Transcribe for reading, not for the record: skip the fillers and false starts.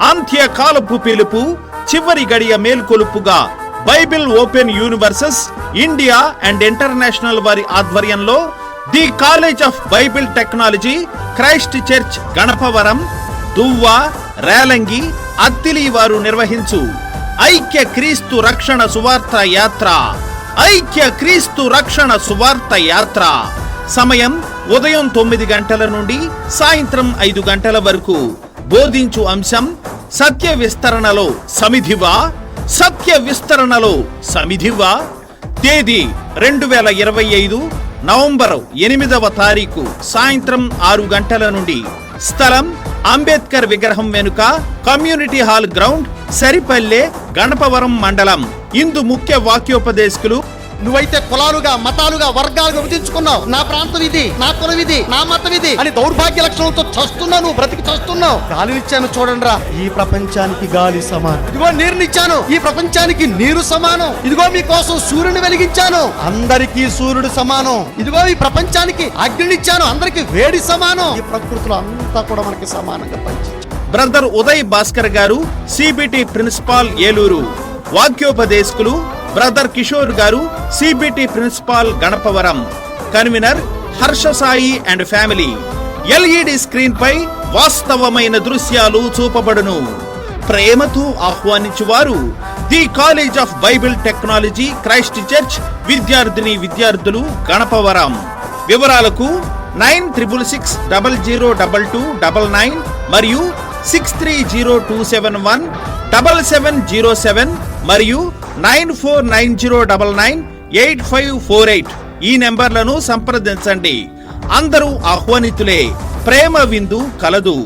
అంత్యకాలపు పిలుపు, చివరి గడియ మేల్కొలుపుగా Bible open universes India and international వారి ఆధ్వర్యంలో the college of Bible technology, Christ church Ganapavaram, Duvva, Relangi, Attili వారు నిర్వహించు ఐక్య క్రీస్తు రక్షణ సువార్త యాత్ర. ఐక్య క్రీస్తు రక్షణ సువార్త యాత్ర సమయం ఉదయం 9 గంటల నుండి సాయంత్రం 5 గంటల వరకు. బోధించు అంశం సత్య విస్తరణలో సమిధివా, సత్య విస్తరణలో సమిధివా. తేదీ 2025 నవంబర్ 8వ తారీఖు సాయంత్రం 6 గంటల నుండి. స్థలం అంబేద్కర్ విగ్రహం వెనుక community hall ground, Saripalle, Ganapavaram మండలం. ఇందు ముఖ్య వాక్యోపదేశకులు. నువ్వైతే కులాలుగా, మతాలుగా, వర్గాలుగా విభజించుకున్నావు. నా ప్రాంతం ఇది, నా కులం ఇది, నా మతం ఇది అని దౌర్భాగ్య లక్షణంతో చస్తున్నావు. నువ్వు బ్రతికి చస్తున్నావు. గాలినిచ్చాను చూడండి రా, ఈ ప్రపంచానికి గాలి సమానం. ఇదిగో నీరునిచ్చాను, ఈ ప్రపంచానికి నీరు సమానం. ఇదిగో మీకోసం సూర్యుని వెలిగించాను, అందరికీ సూర్యుడు సమానం. ఇదిగో ఈ ప్రపంచానికి అగ్నినిచ్చాను, అందరికి వేడి సమానం. ఈ ప్రకృతిలో అంతా కూడా మనకి సమానంగా పంచింది. Brother Uday Bhaskar garu, CBT principal, Eluru. వాక్యోపదేశకులు brother Kishore garu, CBT principal, Ganapavaram. Convener Harsha Sai and family. LED screen పై వాస్తవమైన దృశ్యాలు చూపబడును. ప్రేమతో ఆహ్వానించువారు the college of Bible technology, Christ church విద్యార్థిని విద్యార్థులు, గణపవరం. వివరాలకు 9666002299 మరియు 6302717707 మరియు 9490998548 ఈ నెంబర్లను సంప్రదించండి. అందరూ ఆహ్వానితులే. ప్రేమ విందు కలదు.